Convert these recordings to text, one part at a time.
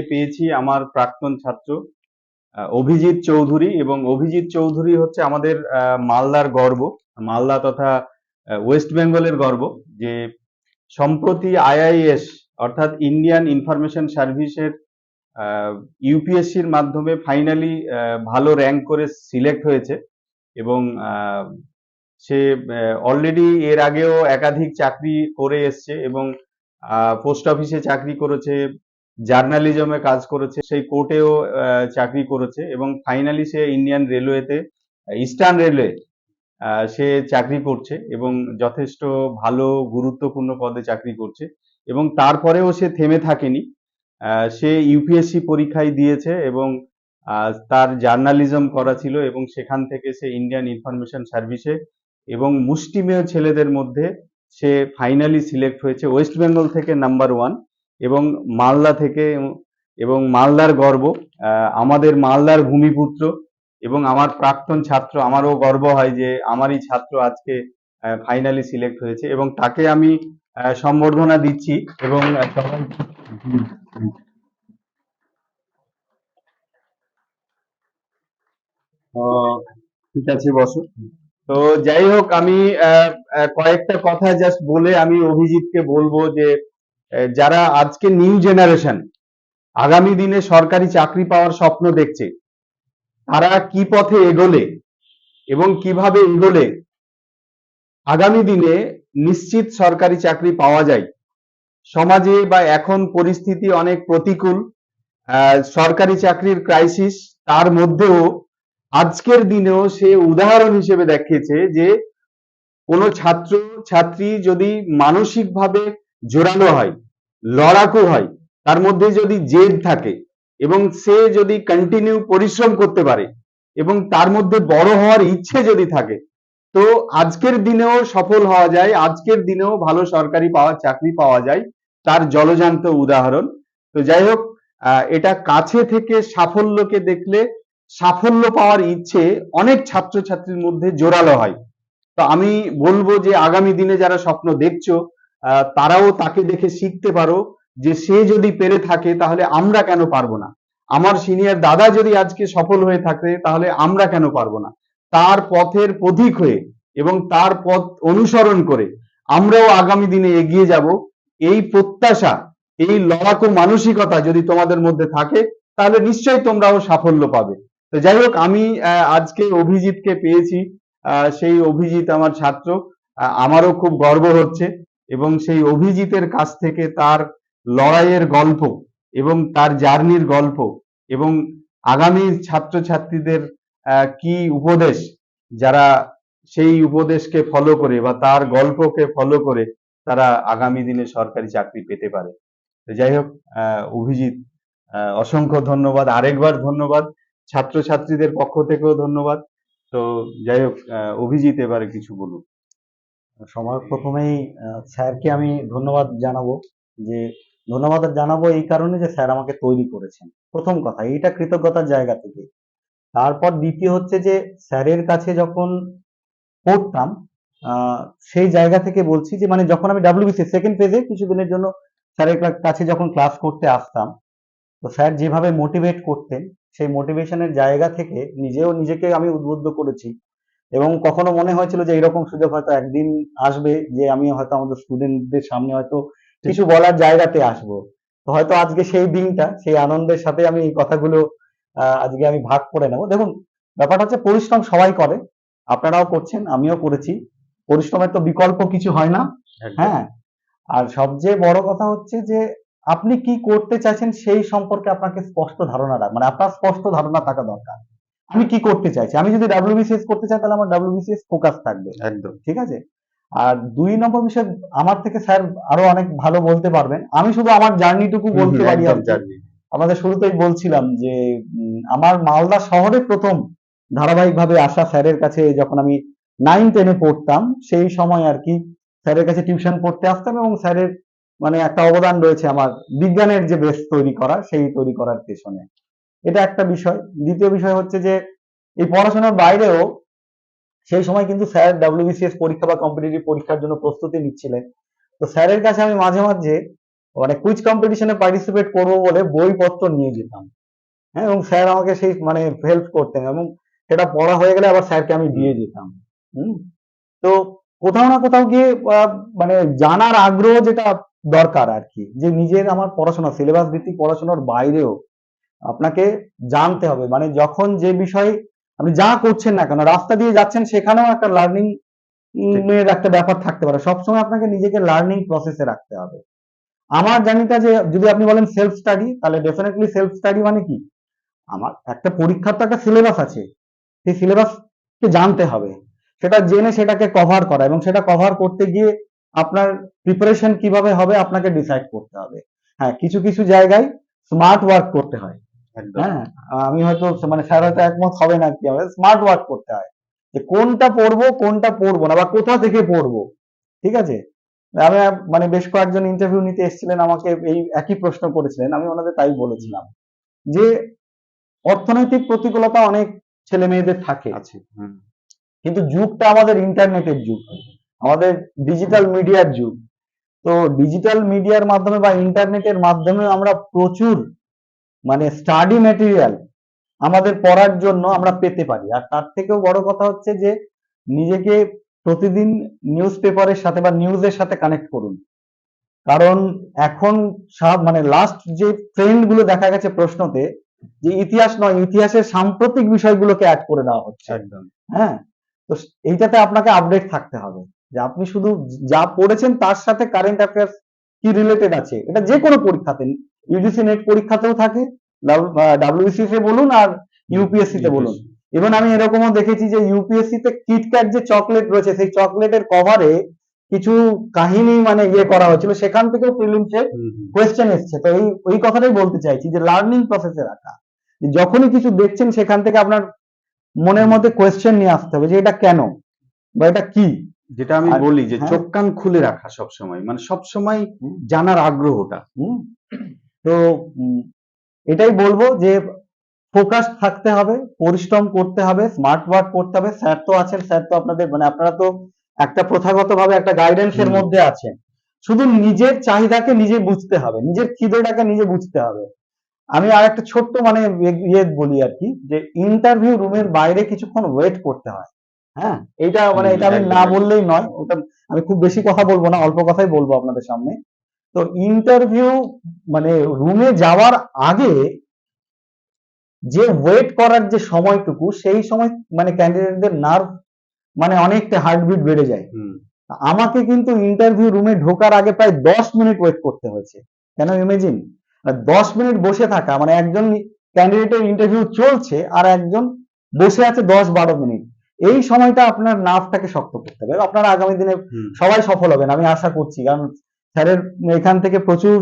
পেয়েছি আমার প্রাক্তন ছাত্র অভিজিৎ চৌধুরী, এবং অভিজিৎ চৌধুরী হচ্ছে আমাদের মালদার গর্ব, মালদা তথা ওয়েস্ট বেঙ্গলের গর্ব। যে সম্প্রতি আইআইএস অর্থাৎ ইন্ডিয়ান ইনফরমেশন সার্ভিসের ইউপিএসসির মাধ্যমে ফাইনালি ভালো র্যাঙ্ক করে সিলেক্ট হয়েছে, এবং সে অলরেডি এর আগেও একাধিক চাকরি করে এসছে, এবং পোস্ট অফিসে চাকরি করেছে, জার্নালিজমে কাজ করেছে, সেই কোর্টেও চাকরি করেছে, এবং ফাইনালি সে ইন্ডিয়ান রেলওয়েতে, ইস্টার্ন রেলওয়ে সে চাকরি করছে, এবং যথেষ্ট ভালো গুরুত্বপূর্ণ পদে চাকরি করছে। এবং তারপরেও সে থেমে থাকেনি, সে ইউপিএসসি পরীক্ষায় দিয়েছে, এবং তার জার্নালিজম করা ছিল, এবং সেখান থেকে সে ইন্ডিয়ান ইনফরমেশন সার্ভিসে এবং মুষ্টিমেয় ছেলেদের মধ্যে সে ফাইনালি সিলেক্ট হয়েছে। ওয়েস্ট বেঙ্গল থেকে নাম্বার 1, এবং মালদা থেকে, এবং মালদার গর্ব, আমাদের মালদার ভূমিপুত্র, এবং আমার প্রাক্তন ছাত্র। আমারও গর্ব হয় যে আমারই ছাত্র আজকে ফাইনালি সিলেক্ট হয়েছে, এবং তাকে আমি সম্বর্ধনা দিচ্ছি। এবং সবাই ঠিক আছে, বসো। তো যাই হোক, আমি কয়েকটা কথা জাস্ট বলে আমি অভিজিৎকে বলবো যে যারা আজকে নিউ জেনারেশন আগামী দিনে সরকারি চাকরি পাওয়ার স্বপ্ন দেখছে, তারা কি পথে এগোলে এবং কিভাবে এগোলে আগামী দিনে নিশ্চিত সরকারি চাকরি পাওয়া যায়। সমাজে বা এখন পরিস্থিতি অনেক প্রতিকূল, সরকারি চাকরির ক্রাইসিস, তার মধ্যেও আজকের দিনেও সে উদাহরণ হিসেবে দেখিয়েছে যে কোনো ছাত্র ছাত্রী যদি মানসিকভাবে জোরালো হয়, লড়াকু হয়, তার মধ্যে যদি জেদ থাকে, এবং সে যদি কন্টিনিউ পরিশ্রম করতে পারে, এবং তার মধ্যে বড় হওয়ার ইচ্ছে যদি থাকে, তো আজকের দিনেও সফল হওয়া যায়, আজকের দিনেও ভালো সরকারি চাকরি পাওয়া যায়। তার জলজান্ত উদাহরণ। তো যাই হোক, এটা কাছে থেকে সাফল্যকে দেখলে সাফল্য পাওয়ার ইচ্ছে অনেক ছাত্রছাত্রীর মধ্যে জোরালো হয়। তো আমি বলবো যে আগামী দিনে যারা স্বপ্ন দেখছো, তারাও তাকে দেখে শিখতে পারো যে সে যদি পেরে থাকে তাহলে আমরা কেন পারবো না। আমার সিনিয়র দাদা যদি আজকে সফল হয়ে থাকে তাহলে আমরা কেন পারবো না। তার পথের পথিক হয়ে এবং তার পথ অনুসরণ করে আমরাও আগামী দিনে এগিয়ে যাব। এই প্রত্যাশা, এই লড়াকু মানসিকতা যদি তোমাদের মধ্যে থাকে, তাহলে নিশ্চয়ই তোমরাও সাফল্য পাবে। তো যাই হোক, আমি আজকে অভিজিৎকে পেয়েছি, সেই অভিজিৎ আমার ছাত্র, আমারও খুব গর্ব হচ্ছে। এবং সেই অভিজিতের কাছ থেকে তার লড়াইয়ের গল্প এবং তার জার্নির গল্প, এবং আগামী ছাত্রছাত্রীদের কি উপদেশ, যারা সেই উপদেশকে ফলো করে বা তার গল্পকে ফলো করে তারা আগামী দিনে সরকারি চাকরি পেতে পারে। তো যাই হোক, অভিজিৎ, অসংখ্য ধন্যবাদ, আরেকবার ধন্যবাদ, ছাত্রছাত্রীদের পক্ষ থেকেও ধন্যবাদ। তো যাই হোক, অভিজিৎ এবারে কিছু বলুন। সবার প্রথমেই স্যারকে আমি ধন্যবাদ জানাবো। যে ধন্যবাদ জানাবো এই কারণে যে স্যার আমাকে তৈরি করেছেন, প্রথম কথা এইটা কৃতজ্ঞতার জায়গা থেকে। তারপর দ্বিতীয় হচ্ছে যে স্যারের কাছে যখন পড়তাম, সেই জায়গা থেকে বলছি যে মানে যখন আমি ডাব্লিউবিসি সেকেন্ড ফেজে কিছুদিনের জন্য স্যারের কাছে যখন ক্লাস করতে আসতাম, তো স্যার যেভাবে মোটিভেট করতেন, সেই মোটিভেশনের জায়গা থেকে নিজেকে আমি উদ্বুদ্ধ করেছি। এবং কখনো মনে হয়েছিল যে এরকম সুযোগ হয়তো একদিন আসবে যে আমি হয়তো আমাদের স্টুডেন্টদের সামনে হয়তো কিছু বলার জায়গাতে আসবো। তো হয়তো আজকে সেই দিনটা, সেই আনন্দের সাথে আমি এই কথাগুলো আজকে আমি ভাগ করে নেব। দেখুন, ব্যাপারটা হচ্ছে পরিশ্রম সবাই করে, আপনারাও করছেন, আমিও করেছি। পরিশ্রমের তো বিকল্প কিছু হয় না। হ্যাঁ, আর সবচেয়ে বড় কথা হচ্ছে যে আপনি কি করতে চাইছেন সেই সম্পর্কে আপনাকে স্পষ্ট ধারণা মানে আপনার স্পষ্ট ধারণা থাকা দরকার। আমি কি করতে চাইছি, আমি যদি ডাব্লিউবিসিএস করতে চাই তাহলে আমার ডাব্লিউবিসিএস ফোকাস থাকবে, একদম ঠিক আছে। আর 2 নম্বর বিষয়, আমার থেকে স্যার আরো অনেক ভালো বলতে পারবেন, আমি শুধু আমার জার্নিটুকু বলতে পারি আর কি। আমাদের শুরুতেই বলছিলাম যে আমার মালদা শহরে প্রথম ধারাবাহিকভাবে আসা স্যারের কাছে যখন আমি 9-10-এ পড়তাম, সেই সময় আর কি স্যারের কাছে টিউশন পড়তে আসতাম, এবং স্যারের মানে একটা অবদান রয়েছে আমার বিজ্ঞানের যে বেস তৈরি করা, সেই তৈরি করার পেছনে। এটা একটা বিষয়। দ্বিতীয় বিষয় হচ্ছে যে এই পড়াশোনার বাইরেও সেই সময় কিন্তু স্যার ডাব্লিউবিসিএস পরীক্ষা বা কম্পিটিটিভ পরীক্ষার জন্য প্রস্তুতি নিচ্ছিলেন। তো স্যারের কাছে আমি মাঝে মাঝে মানে কুইজ কম্পিটিশনে পার্টিসিপেট করবো বলে বইপত্র নিয়ে যেতাম। হ্যাঁ, এবং স্যার আমাকে সেই মানে হেল্প করতেন, এবং সেটা পড়া হয়ে গেলে আবার স্যারকে আমি দিয়ে যেতাম। হুম। তো কোথাও না কোথাও গিয়ে মানে জানার আগ্রহ যেটা দরকার আর কি, যে নিজের আমার পড়াশোনা সিলেবাস ভিত্তিক পড়াশোনার বাইরেও আপনাকে জানতে হবে, মানে যখন যে বিষয় আপনি যা করছেন না কেন, রাস্তা দিয়ে যাচ্ছেন সেখানেও একটা লার্নিং ঠিক। এর একটা ব্যাপার থাকতে পারে। সবসময় আপনাকে নিজেকে লার্নিং প্রসেসে রাখতে হবে। আমার জানিটা যে যদি আপনি বলেন সেলফ স্টাডি, তাহলে ডেফিনেটলি সেলফ স্টাডি মানে কি, আমার একটা পরীক্ষার তো একটা সিলেবাস আছে, সেই সিলেবাসকে জানতে হবে, সেটা জেনে সেটাকে কভার করা, এবং সেটা কভার করতে গিয়ে আপনার প্রিপারেশন কিভাবে হবে আপনাকে ডিসাইড করতে হবে। হ্যাঁ, কিছু কিছু জায়গায় স্মার্ট ওয়ার্ক করতে হয়। একদম। হ্যাঁ, আমি হয়তো মানে স্যার হয়তো একমত হবে না, কি আমাদের স্মার্ট ওয়ার্ক করতে হয়, যে কোনটা পড়বো কোনটা পড়বো না, বা কোথা থেকে পড়বো। ঠিক আছে, আমি মানে বেশ কয়েকজন ইন্টারভিউ নিতে এসেছিলেন, আমাকে এই একই প্রশ্ন করেছিলেন, আমি ওনাদের তাই বলেছিলাম যে অর্থনৈতিক প্রতিকূলতা অনেক ছেলে মেয়েদের থাকে, আছে। হুম। কিন্তু যুগটা আমাদের ইন্টারনেটের যুগ, আমাদের ডিজিটাল মিডিয়ার যুগ। তো ডিজিটাল মিডিয়ার মাধ্যমে বা ইন্টারনেটের মাধ্যমে আমরা প্রচুর মানে স্টাডি ম্যাটেরিয়াল আমাদের পড়ার জন্য আমরা পেতে পারি। আর তার থেকেও বড় কথা হচ্ছে যে নিজেকে প্রতিদিন নিউজ পেপারের সাথে বা নিউজের সাথে কানেক্ট করুন। কারণ এখন সব মানে লাস্ট যে ট্রেন্ড গুলো দেখা গেছে প্রশ্নতে, যে ইতিহাস নয়, ইতিহাসের সাম্প্রতিক বিষয়গুলোকে অ্যাড করে দেওয়া হচ্ছে। একদম। হ্যাঁ, তো এইটাতে আপনাকে আপডেট থাকতে হবে, যে আপনি শুধু যা পড়েছেন তার সাথে কারেন্ট অ্যাফেয়ার্স কি রিলেটেড আছে। এটা যে কোনো পরীক্ষাতে, ইউজিসি নেট পরীক্ষাতেও থাকে, ডাব্লিউবিসিএস এ বলুন আর ইউপিএসসি তে বলুন। ইভেন আমি এরকমও দেখেছি যে ইউপিএসসি তে কিটক্যাট যে চকলেট রয়েছে, সেই চকলেটের কভারে কিছু কাহিনী মানে ইয়ে করা হয়েছিল, সেখান থেকেও প্রিলিমসে কোয়েশ্চেন এসছে। তো এই কথাটাই বলতে চাইছি, যে লার্নিং প্রসেসে রাখা, যে যখনই কিছু দেখছেন সেখান থেকে আপনার মনের মধ্যে কোয়েশ্চেন নিয়ে আসতে হবে, যে এটা কেন বা এটা কি। যেটা আমি আর বলি যে হ্যাঁ, চোখ কান খুলে রাখা সবসময়, মানে সবসময় হুম, জানার আগ্রহটা। হুম। তো উম, এটাই বলবো যে ফোকাস থাকতে হবে, পরিশ্রম করতে হবে, স্মার্ট ওয়ার্ক করতে হবে। স্যার তো আছেন, স্যার তো আপনাদের মানে আপনারা তো একটা প্রথাগত ভাবে একটা গাইডেন্সের মধ্যে আছেন। শুধু নিজের চাহিদাকে নিজে বুঝতে হবে, নিজের খিদেটাকে নিজে বুঝতে হবে। আমি আর একটা ছোট্ট মানে ইয়ে বলি আর কি, যে ইন্টারভিউ রুমের বাইরে কিছুক্ষণ ওয়েট করতে হয়। হ্যাঁ, এটা মানে এটা আমি একদম না একদম। বললেই নয়, ওটা আমি খুব বেশি কথা বলবো না, অল্প কথাই বলবো আপনাদের সামনে। তো ইন্টারভিউ মানে রুমে যাওয়ার আগে যে ওয়েট করার যে সময়টুকু, সেই সময় মানে ক্যান্ডিডেটদের নার্ভ মানে অনেকটা হার্টবিট বেড়ে যায়। হুম। আমাকে কিন্তু ইন্টারভিউ রুমে ঢোকার আগে প্রায় 10 মিনিট ওয়েট করতে হয়েছে। কেন ইমেজিন, 10 মিনিট বসে থাকা, মানে একজন ক্যান্ডিডেটের ইন্টারভিউ চলছে আর একজন বসে আছে 10-12 মিনিট। এই সময়টা আপনার নার্ভটাকে শক্ত করতে হবে, আপনারা আগামী দিনে সবাই সফল হবেন আমি আশা করছি। কারণ স্যারের এখান থেকে প্রচুর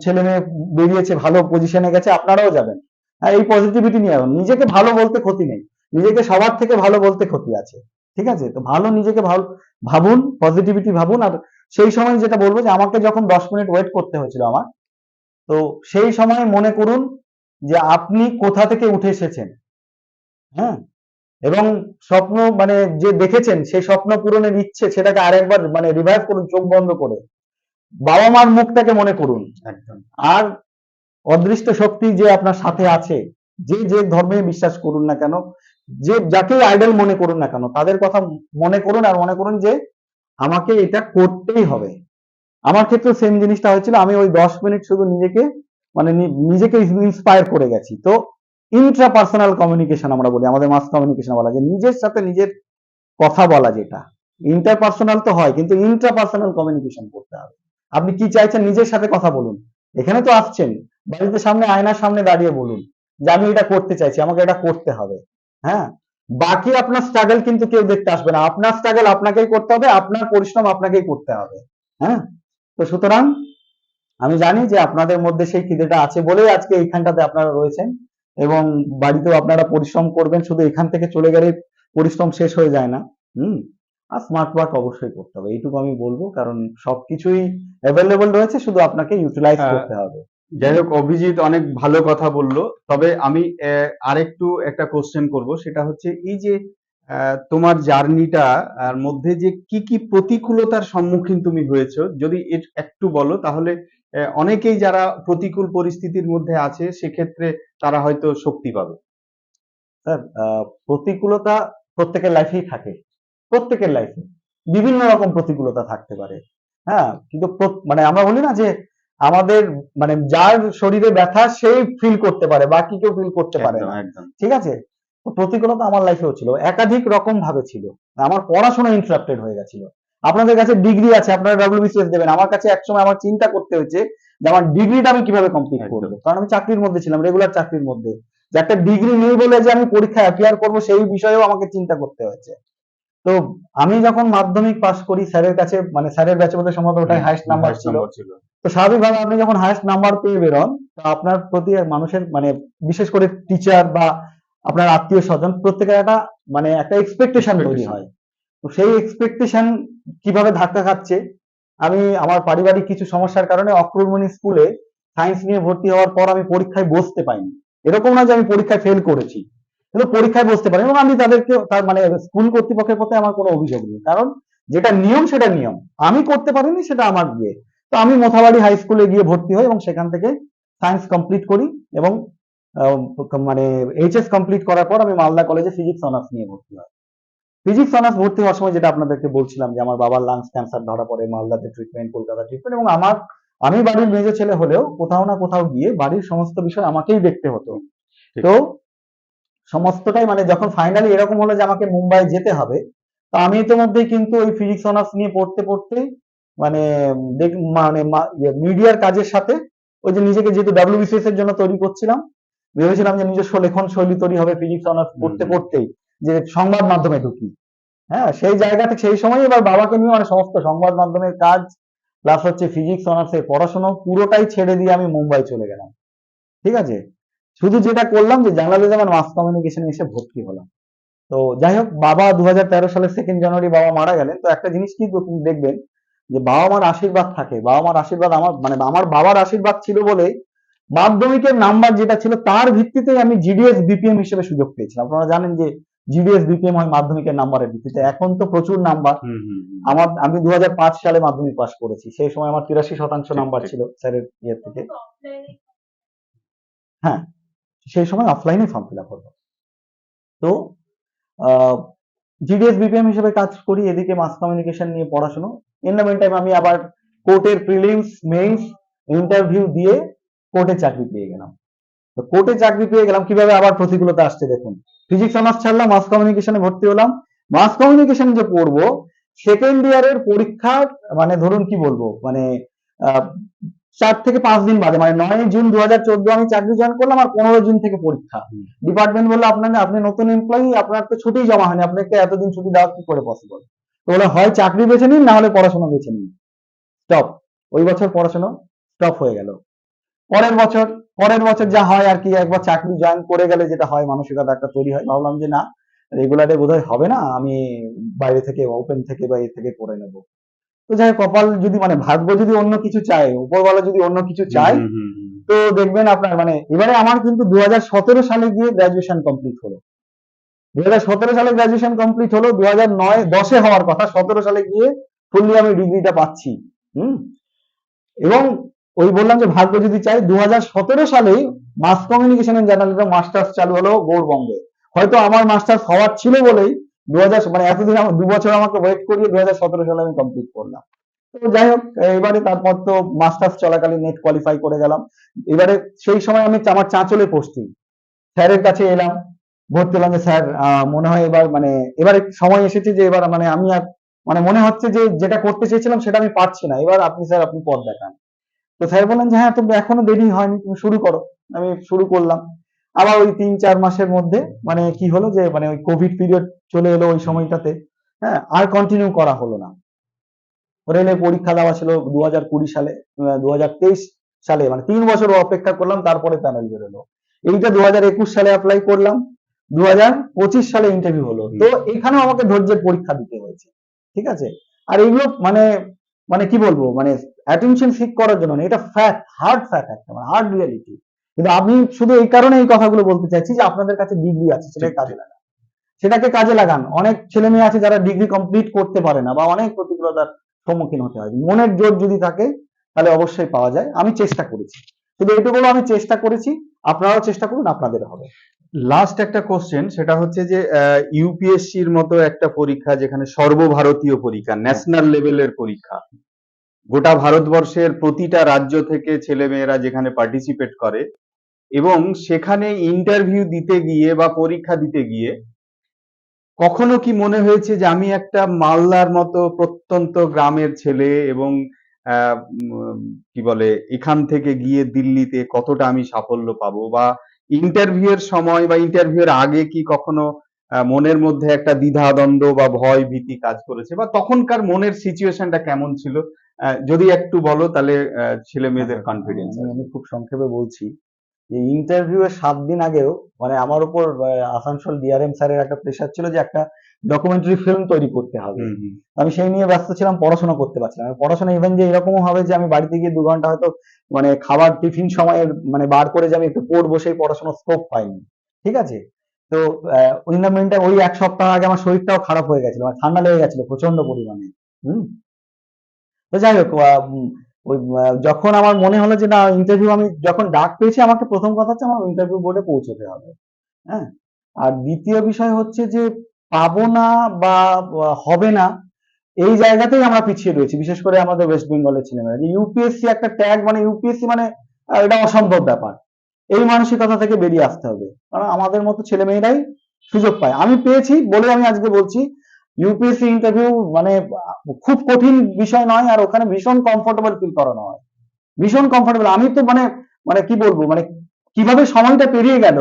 ছেলে মেয়ে বেরিয়েছে, ভালো পজিশনে গেছে, আপনারাও যাবেন। হ্যাঁ, এই পজিটিভিটি নিয়ে আসুন। নিজেকে ভালো বলতে ক্ষতি নেই, নিজেকে সবার থেকে ভালো বলতে ক্ষতি আছে। ঠিক আছে, তো ভালো নিজেকে ভালো ভাবুন, পজিটিভিটি ভাবুন। আর সেই সময় যেটা বলবো, যে আমাকে যখন 10 মিনিট ওয়েট করতে হয়েছিল আমার, তো সেই সময় মনে করুন যে আপনি কোথা থেকে উঠে এসেছেন। হ্যাঁ, এবং স্বপ্ন মানে যে দেখেছেন সেই স্বপ্ন পূরণের ইচ্ছে, সেটাকে আরেকবার মানে রিভাইভ করুন চোখ বন্ধ করে। বাবা মার মুখটাকে মনে করুন। একদম। আর অদৃষ্ট শক্তি যে আপনার সাথে আছে, যে যে ধর্মে বিশ্বাস করুন না কেন, যে যাকেই আইডল মনে করুন না কেন, তাদের কথা মনে করুন, আর মনে করুন যে আমাকে এটা করতেই হবে। আমার ক্ষেত্রে সেম জিনিসটা হয়েছিল, আমি ওই 10 মিনিট শুধু নিজেকে মানে নিজেকে ইন্সপায়ার করে গেছি। তো ইন্ট্রা পার্সোনাল কমিউনিকেশন আমরা বলি, আমাদের মাস কমিউনিকেশন বলা, যে নিজের সাথে নিজের কথা বলা, যেটা ইন্টার পার্সোনাল তো হয়, কিন্তু ইন্ট্রা পার্সোনাল কমিউনিকেশন করতে হবে। আপনি কি চাইছেন নিজের সাথে কথা বলুন। এখানে তো আসছেন, বাড়িতে সামনে আয়নার সামনে দাঁড়িয়ে বলুন যে আমি এটা করতে চাইছি, আমাকে এটা করতে হবে। হ্যাঁ, বাকি আপনার স্ট্রাগল কিন্তু কেউ দেখতে আসবে না, আপনার স্ট্রাগল আপনাকেই করতে হবে, আপনার পরিশ্রম আপনাকেই করতে হবে। হ্যাঁ, তো সুতরাং আমি জানি যে আপনাদের মধ্যে সেই খিদেটা আছে বলেই আজকে এইখানটাতে আপনারা রয়েছেন, এবং বাড়িতেও আপনারা পরিশ্রম করবেন, শুধু এখান থেকে চলে গেলে পরিশ্রম শেষ হয়ে যায় না। হুম, আর স্মার্ট ওয়ার্ক অবশ্যই করতে হবে, এইটুকু আমি বলবো, কারণ সবকিছুই অ্যাভেলেবল রয়েছে, শুধু আপনাকে ইউটিলাইজ করতে হবে। যাই হোক, অভিজিৎ অনেক ভালো কথা বললো। তবে আমি আরেকটু একটা কোশ্চেন করব, সেটা হচ্ছে এই যে তোমার জার্নিটা মধ্যে যে কি কি প্রতিকূলতার সম্মুখীন তুমি হয়েছো, যদি একটু বলো তাহলে অনেকেই যারা প্রতিকূল পরিস্থিতির মধ্যে আছে সেক্ষেত্রে তারা হয়তো শক্তি পাবে। স্যার, প্রতিকূলতা প্রত্যেকের লাইফেই থাকে, প্রত্যেকের লাইফে বিভিন্ন রকম প্রতিকূলতা থাকতে পারে। হ্যাঁ, কিন্তু মানে আমরা বলি না যে আমাদের মানে যার শরীরে ব্যথা সেই ফিল করতে পারে, বাকি কেউ ফিল করতে পারে একদম না। একদম। ঠিক আছে? তো প্রতিকূলতা আমার লাইফেও ছিল, একাধিক রকম ভাবে ছিল। আমার পড়াশোনা ইন্টারাপ্টেড হয়ে গেছিল। আপনাদের কাছে ডিগ্রি আছে, আপনারা ডব্লিউবিসিএস দেবেন, আমার কাছে একসময় আমার চিন্তা করতে হয়েছে যে আমার ডিগ্রিটা আমি কিভাবে কমপ্লিট একদম। করবো, কারণ আমি চাকরির মধ্যে ছিলাম, রেগুলার চাকরির মধ্যে। যে একটা ডিগ্রি নেই বলে যে আমি পরীক্ষায় অ্যাপিয়ার করবো সেই বিষয়েও আমাকে চিন্তা করতে হয়েছে। তো আমি যখন মাধ্যমিক পাস করি স্যারের কাছে, মানে স্যারের ব্যাচে বোধহয় সম্ভবত ওটাই হাইয়েস্ট নাম্বার হাইয়েস্ট ছিল। নাম্বার ছিল। তো স্বাভাবিকভাবে আপনি যখন হাইয়েস্ট নাম্বার পেয়ে বেরোন, তো আপনার প্রতি মানুষের মানে বিশেষ করে টিচার বা আপনার আত্মীয় স্বজন প্রত্যেকের একটা মানে একটা এক্সপেকটেশন তৈরি হয়। তো সেই এক্সপেকটেশন কিভাবে ধাক্কা খাচ্ছে, আমি আমার পারিবারিক কিছু সমস্যার কারণে অক্রমণী স্কুলে সায়েন্স নিয়ে ভর্তি হওয়ার পর আমি পরীক্ষায় বসতে পাইনি। এরকম না যে আমি পরীক্ষায় ফেল করেছি, কিন্তু পরীক্ষায় বসতে পারিনি, এবং আমি তাদেরকে তার মানে স্কুল কর্তৃপক্ষের প্রতি আমার কোনো অভিযোগ নেই, কারণ যেটা নিয়ম সেটা নিয়ম, আমি করতে পারিনি সেটা আমার বিয়ে। তো আমি মোথাবাড়ি হাই স্কুলে গিয়ে ভর্তি হই এবং সেখান থেকে সায়েন্স কমপ্লিট করি, এবং আহ, মানে এইচএস কমপ্লিট করার পর আমি মালদা কলেজে ফিজিক্স অনার্স নিয়ে ভর্তি হই। ফিজিক্স অনার্স ভর্তি হওয়ার সময় যেটা আপনাদেরকে বলছিলাম যে আমার বাবার লাংস ক্যান্সার ধরা পড়ে, মালদাতে ট্রিটমেন্ট, কলকাতা ট্রিটমেন্ট, এবং আমি বাড়ির মেজো ছেলে হলেও কোথাও না কোথাও গিয়ে বাড়ির সমস্ত বিষয় আমাকেই দেখতে হতো। ঠিক। তো সমস্তটাই মানে যখন ফাইনালি এরকম হলো যে আমাকে মুম্বাই যেতে হবে, তো আমি ইতিমধ্যেই কিন্তু ওই ফিজিক্স অনার্স নিয়ে পড়তে পড়তে মানে মানে মিডিয়ার কাজের সাথে ওই যে নিজেকে যেহেতু ডাব্লিউবিসিএস এর জন্য তৈরি করছিলাম, ভেবেছিলাম যে নিজস্ব লেখন শৈলী তৈরি হবে ফিজিক্স অনার্স পড়তে পড়তেই, যে সংবাদ মাধ্যমে ঢুকি। হ্যাঁ, সেই জায়গা থেকে সেই সময় এবার বাবাকে নিয়ে মানে সমস্ত সংবাদ মাধ্যমের কাজ প্লাস হচ্ছে ফিজিক্স অনার্স এর পড়াশোনা পুরোটাই ছেড়ে দিয়ে আমি মুম্বাই চলে গেলাম। ঠিক আছে? শুধু যেটা করলাম যে জার্নালিজম আর মাস কমিউনিকেশনে এসে ভর্তি হলাম। তো যাই হোক, বাবা 2013 সালের 2 জানুয়ারি বাবা মারা গেলেন। তো একটা জিনিস কি দেখবেন যে বাবা মার আশীর্বাদ থাকে, বাবা মার আশীর্বাদ আমার মানে আমার বাবার আশীর্বাদ ছিল বলে মাধ্যমিকের নাম্বার যেটা ছিল তার ভিত্তিতে আমি জিডিএস বিপিএম হিসেবে সুযোগ পেয়েছিলাম। আপনারা জানেন যে জিডিএস বিপিএম হয় মাধ্যমিকের নাম্বারের ভিত্তিতে, এখন তো প্রচুর নাম্বার। আমি 2005 সালে মাধ্যমিক পাস করেছি, সেই সময় আমার 83% নাম্বার ছিল স্যারের ইয়ে থেকে। হ্যাঁ, সেই সময় অফলাইনে ফর্ম ফিল আপ হতো। তো জিডিএস বিপিএম হিসেবে কাজ করি, এদিকে মাস কমিউনিকেশন নিয়ে পড়াশোনা। ইন দ্য মিন টাইম আমি আবার কোর্টের প্রিলিমস মেইনস ইন্টারভিউ দিয়ে কোর্টে চাকরি পেয়ে গেলাম। তো কোর্টে চাকরি পেয়ে গেলাম কিভাবে, আবার প্রতিকূলতা আসছে দেখুন। ফিজিক্স অনার্স ছাড়লাম, মাস কমিউনিকেশনে ভর্তি হলাম। মাস কমিউনিকেশন যে পড়বো, সেকেন্ড ইয়ারের পরীক্ষার মানে ধরুন কি বলবো মানে 4 থেকে 5 দিন বাদে, মানে 9 জুন 2014 আমি চাকরি জয়েন করলাম, আর 15 জুন থেকে পরীক্ষা। ডিপার্টমেন্ট বললো আপনি নতুন এমপ্লয়ি, আপনার তো ছুটি জমা হয়নি, আপনাকে এতদিন ছুটি দেওয়া কি করে পসিবল? তো বলে হয় চাকরি বেছে নিন, না হলে পড়াশোনা বেছে নিন। স্টপ। ওই বছর পড়াশোনা স্টপ হয়ে গেল। পরের বছর যা হয় আর কি, একবার চাকরি জয়েন করে গেলে যেটা হয় মানসিকতা একটা তৈরি হয়, ভাবলাম যে না, রেগুলারে বোধহয় হবে না, আমি বাইরে থেকে ওপেন থেকে বা এ থেকে করে নেব। তো যাই হোক, কপাল যদি মানে ভাগ্য যদি অন্য কিছু চায়, উপরওয়ালা যদি অন্য কিছু চায়, তো দেখবেন আপনার মানে এবারে আমার কিন্তু 2017 সালে গিয়ে গ্রাজুয়েশন কমপ্লিট হলো। 2017 সালে গ্রাজুয়েশন কমপ্লিট হলো, 2009-10 হওয়ার কথা, 17 সালে গিয়ে ফুললি আমি ডিগ্রিটা পাচ্ছি। হুম। এবং ওই বললাম যে ভাগ্য যদি চাই, 2017 সালেই mass communication and journalism masters চালু হলো গৌড়বঙ্গে। হয়তো আমার মাস্টার্স হওয়ার ছিল বলেই 2000 মানে এতদিন আমার 2 বছর আমাকে ওয়েট করিয়ে 2017 সালে আমি কমপ্লিট করলাম। তো যাই হোক, এবারে তারপর তো মাস্টার্স চলাকালীন নেট কোয়ালিফাই করে গেলাম। এবারে সেই সময় আমি আমার চাঁচলে পোস্টিং, স্যারের কাছে এলাম, ভর্তি হলাম যে স্যার মনে হয় এবার মানে এবার সময় এসেছে যে এবার মানে আমি আর মানে মনে হচ্ছে যে যেটা করতে চেয়েছিলাম সেটা আমি পারছি না, এবার আপনি স্যার আপনি পথ দেখান। তো স্যার বললেন যে হ্যাঁ, তুমি এখনো দেরি হয়নি, তুমি শুরু করো। আমি শুরু করলাম। আবার ওই 3-4 মাসের মধ্যে মানে কি হলো যে মানে ওই কোভিড পিরিয়ড চলে এলো ওই সময়টাতে। হ্যাঁ, আর কন্টিনিউ করা হলো না। রেলে পরীক্ষা দেওয়া ছিল 2020 সালে, 2023 সালে, মানে 3 বছর অপেক্ষা করলাম, তারপরে প্যানেল বেরোলো। এইটা 2021 সালে অ্যাপ্লাই করলাম, 2025 সালে ইন্টারভিউ হলো। তো এখানেও আমাকে ধৈর্যের পরীক্ষা দিতে হয়েছে। ঠিক আছে? আর এইগুলো মানে মানে কি বলবো মানে অ্যাটেনশন সিক করার জন্য না, এটা ফ্যাক্ট, হার্ড ফ্যাক্ট, একটা মানে হার্ড রিয়েলিটি। কিন্তু আমি শুধু এই কারণে এই কথাগুলো বলতে চাইছি যে আপনাদের কাছে ডিগ্রি আছে, সেটাকে কাজে লাগান, সেটাকে কাজে লাগান। অনেক ছেলে মেয়ে আছে যারা ডিগ্রি কমপ্লিট করতে পারে না বা অনেক প্রতিকূলতার সম্মুখীন হতে হয়। মনের জোর যদি থাকে তাহলে অবশ্যই পাওয়া যায়। আমি চেষ্টা করেছি, শুধু এইটুকু বলবো, আমি চেষ্টা করেছি, আপনারাও চেষ্টা করুন, আপনাদের হবে। লাস্ট একটা কোশ্চেন, সেটা হচ্ছে যে ইউপিএসসির মতো একটা পরীক্ষা, যেখানে সর্বভারতীয় পরীক্ষা, ন্যাশনাল লেভেলের পরীক্ষা, গোটা ভারতবর্ষের প্রতিটা রাজ্য থেকে ছেলেমেয়েরা যেখানে পার্টিসিপেট করে, এবং সেখানে ইন্টারভিউ দিতে গিয়ে বা পরীক্ষা দিতে গিয়ে কখনো কি মনে হয়েছে যে আমি একটা মালদার মতো প্রত্যন্ত গ্রামের ছেলে, এবং কি বলে, এখান থেকে গিয়ে দিল্লিতে কতটা আমি সাফল্য পাবো, বা ইন্টারভিউ এর সময় বা ইন্টারভিউ এর আগে কি কখনো মনের মধ্যে একটা দ্বিধাদ্বন্দ্ব বা ভয় ভীতি কাজ করেছে, বা তখনকার মনের সিচুয়েশনটা কেমন ছিল? যদি একটু বলো, তাহলে ছেলে মেয়েদের কনফিডেন্স আমি খুব সংক্ষেপে বলছি যে ইন্টারভিউ এর 7 দিন আগেও মানে আমার উপর আসানসোল ডিআরএম স্যারের একটা প্রেশার ছিল যে একটা ডকুমেন্টারি ফিল্ম তৈরি করতে হবে। আমি সেই নিয়ে ব্যস্ত ছিলাম, পড়াশোনা করতে পারছিলাম না। পড়াশোনা ইভেন যে এরকমও হবে যে আমি বাড়িতে গিয়ে 2 ঘন্টা হয়তো মানে খাবার টিফিন সময়ের মানে বার করে যে আমি একটু পড়বো, সেই পড়াশোনার স্কোপ পাইনি। ঠিক আছে, তো ওই না মেনটা ওই 1 সপ্তাহ আগে আমার শরীরটাও খারাপ হয়ে গেছিল, মানে ঠান্ডা লেগে গেছিল প্রচন্ড পরিমাণে। হুম, তো যাই হোক, ওই যখন আমার মনে হলো যে না, ইন্টারভিউ আমি যখন ডাক পেয়েছি, আমাকে প্রথম কথা হচ্ছে আমার ইন্টারভিউ বোর্ডে পৌঁছতে হবে। হ্যাঁ, আর দ্বিতীয় বিষয় হচ্ছে যে পাবো না বা হবে না, এই জায়গাতেই আমরা পিছিয়ে রয়েছি, বিশেষ করে আমাদের ওয়েস্ট বেঙ্গলের ছেলেমেয়েরা। যে ইউপিএসসি একটা ট্যাগ, মানে ইউপিএসসি মানে এটা অসম্ভব ব্যাপার, এই মানসিকতা থেকে বেরিয়ে আসতে হবে, কারণ আমাদের মতো ছেলেমেয়েরাই সুযোগ পায়। আমি পেয়েছি বলে আমি আজকে বলছি, ইউপিএসসি ইন্টারভিউ মানে খুব কঠিন বিষয় নয়, আর ওখানে ভীষণ কমফোর্টেবল ফিল করানো হয়, ভীষণ কমফোর্টেবল। আমি তো মানে মানে কি বলবো, মানে কিভাবে সময়টা পেরিয়ে গেল,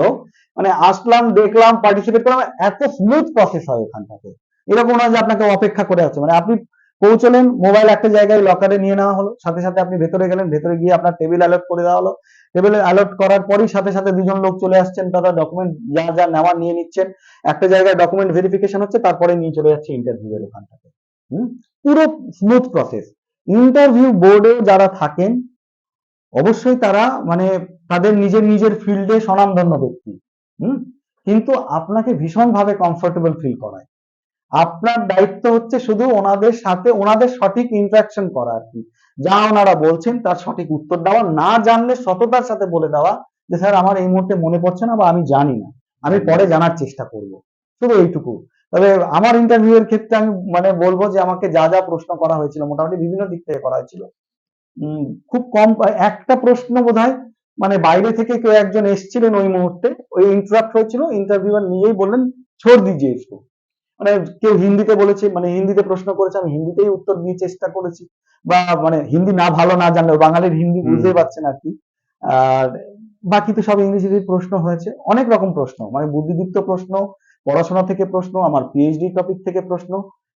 মানে আসলাম, দেখলাম, পার্টিসিপেট করলাম, এত স্মুথ প্রসেস হয় ওখানটাতে। এরকম না যে আপনাকে অপেক্ষা করে আছে, মানে আপনি পৌঁছলেন, মোবাইল একটা জায়গায় লকারে নিয়ে নেওয়া হলো, সাথে সাথে আপনি ভেতরে গেলেন, ভেতরে গিয়ে আপনার টেবিল অ্যালট করে দেওয়া হলো, টেবিল অ্যালট করার পরই সাথে সাথে দুজন লোক চলে আসছেন, তারা ডকুমেন্ট যা যা নেওয়ার নিয়ে নিচ্ছেন, একটা জায়গায় ডকুমেন্ট ভেরিফিকেশন হচ্ছে, তারপরে নিয়ে চলে যাচ্ছে ইন্টারভিউ এর ওখানটাতে। হুম, পুরো স্মুথ প্রসেস। ইন্টারভিউ বোর্ডে যারা থাকেন অবশ্যই তারা মানে তাদের নিজের নিজের ফিল্ডে স্বনামধন্য ব্যক্তি। হুম, কিন্তু আপনাকে ভীষণভাবে কমফোর্টেবল ফিল করায়। আপনার দায়িত্ব হচ্ছে শুধু ওনাদের সাথে ওনাদের সঠিক ইন্টারাকশন করা আর কি, যা ওনারা বলছেন তার সঠিক উত্তর দেওয়া, না জানলে সততার সাথে বলে দেওয়া যে স্যার আমার এই মুহূর্তে মনে পড়ছে না, বা আমি জানি না, আমি পরে জানার চেষ্টা করব, শুধু এইটুকু। তবে আমার ইন্টারভিউ এর ক্ষেত্রে আমি মানে বলবো যে আমাকে যা যা প্রশ্ন করা হয়েছিল মোটামুটি বিভিন্ন দিক থেকে করা হয়েছিল। খুব কম একটা প্রশ্ন বোধহয় মানে বাইরে থেকে কেউ একজন এসেছিলেন ওই মুহূর্তে, ওই ইন্টারাপ্ট হয়েছিল, ইন্টারভিউয়ার নিজেই বললেন ছোড় দিজিয়ে इसको, মানে কেউ হিন্দিতে বলেছে, মানে হিন্দিতে প্রশ্ন করেছে, আমি হিন্দিতেই উত্তর দিয়ে চেষ্টা করেছি, বা মানে হিন্দি না ভালো না জানলেও বাঙালির হিন্দি বুঝতেই পারছেন আর কি। আর বাকি তো সব ইংরেজিতে প্রশ্ন হয়েছে, অনেক রকম প্রশ্ন, মানে বুদ্ধিদীপ্ত প্রশ্ন, পড়াশোনা থেকে প্রশ্ন, আমার পিএইচডি টপিক থেকে প্রশ্ন,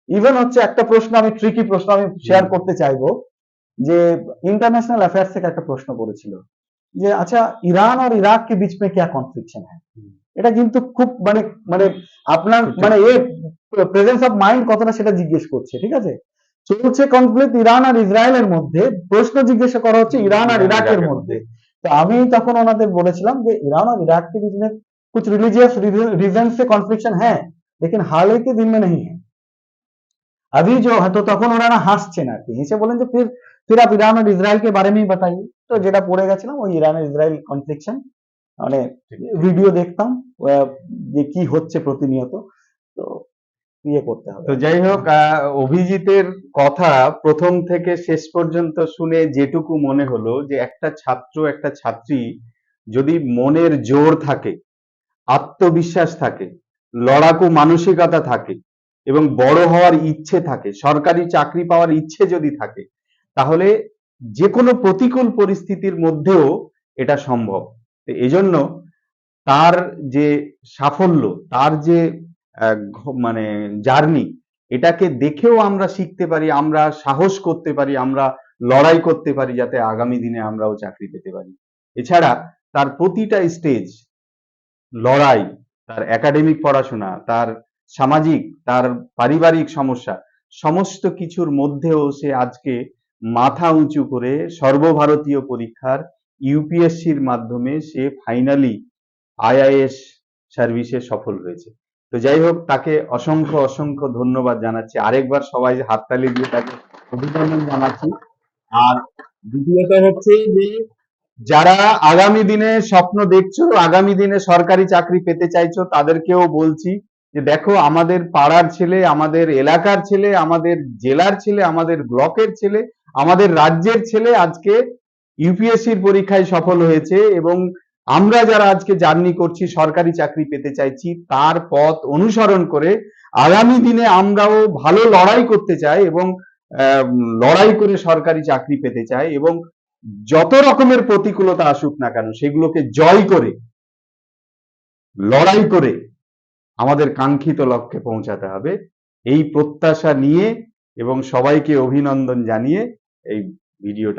ইভেন হচ্ছে একটা প্রশ্ন, আমি ট্রিকি প্রশ্ন আমি শেয়ার করতে চাইবো, যে इंटरनेशनल अफेयर्स থেকে একটা প্রশ্ন করেছিল যে আচ্ছা ईरान और इराक के बीच में क्या कॉन्फ्लिक्शन है। এটা কিন্তু খুব মানে মানে আপনার মানে এ প্রেজেন্স অফ মাইন্ড কতটা সেটা জিজ্ঞেস করছে। ঠিক আছে, চলছে কনফ্লিক্ট ইরান আর ইসরায়েলের মধ্যে, প্রশ্ন জিজ্ঞাসা করা হচ্ছে ইরান আর ইরাকের মধ্যে। তো আমি তখন ওনাদের বলেছিলাম যে ईरान और इराक के बीच में कुछ रिलीजियस रीजन से कॉन्फ्लिक्शन है, लेकिन हाल ही के दिन में नहीं है, अभी जो है। तो তখন ওনারা হাসছেন আর কি, হেসে বলেন যে फिर आप ईरान और इजराइल के बारे में ही बताइए। তো যেটা পড়ে গেছিলাম ওই ইরান ইসরায়েল কনফ্লিকশন, মানে ভিডিও দেখতাম যে কি হচ্ছে প্রতিনিয়ত, তো ইয়ে করতে হবে। তো যাই হোক, অভিজিতের কথা প্রথম থেকে শেষ পর্যন্ত শুনে যেটুকু মনে হলো, যে একটা ছাত্র একটা ছাত্রী যদি মনের জোর থাকে, আত্মবিশ্বাস থাকে, লড়াকু মানসিকতা থাকে, এবং বড় হওয়ার ইচ্ছে থাকে, সরকারি চাকরি পাওয়ার ইচ্ছে যদি থাকে, তাহলে যে কোনো প্রতিকূল পরিস্থিতির মধ্যেও এটা সম্ভব। তো এজন্য তার যে সাফল্য, তার যে মানে জার্নি, এটাকে দেখেও আমরা শিখতে পারি, আমরা সাহস করতে পারি, আমরা লড়াই করতে পারি, যাতে আগামী দিনে আমরাও চাকরি পেতে পারি। এছাড়া তার প্রতিটা স্টেজ লড়াই, তার একাডেমিক পড়াশোনা, তার সামাজিক, তার পারিবারিক সমস্যা, সমস্ত কিছুর মধ্যেও সে আজকে মাথা উঁচু করে সর্বভারতীয় পরীক্ষার ইউপিএসসির মাধ্যমে সে ফাইনালি আইআইএস সার্ভিসে সফল হয়েছে। তো যাই হোক, তাকে অসংখ্য অসংখ্য ধন্যবাদ জানাচ্ছি, আরেকবার সবাই হাততালি দিয়ে তাকে অভিনন্দন জানাচ্ছি। আর দ্বিতীয়ত হচ্ছে যে যারা আগামী দিনে স্বপ্ন দেখছো, আগামী দিনে সরকারি চাকরি পেতে চাইছো, তাদেরকেও বলছি যে দেখো, আমাদের পাড়ার ছেলে, আমাদের এলাকার ছেলে, আমাদের জেলার ছেলে, আমাদের ব্লকের ছেলে, আমাদের রাজ্যের ছেলে আজকে ইউপিএসসির পরীক্ষায় সফল হয়েছে, এবং আমরা যারা আজকে জার্নি করছি, সরকারি চাকরি পেতে চাইছি, তার পথ অনুসরণ করে আগামী দিনে আমরাও ভালো লড়াই করতে চাই, এবং লড়াই করে সরকারি চাকরি পেতে চাই, এবং যত রকমের প্রতিকূলতা আসুক না কেন সেগুলোকে জয় করে, লড়াই করে আমাদের কাঙ্ক্ষিত লক্ষ্যে পৌঁছাতে হবে, এই প্রত্যাশা নিয়ে এবং সবাইকে অভিনন্দন জানিয়ে এই ভিডিওটা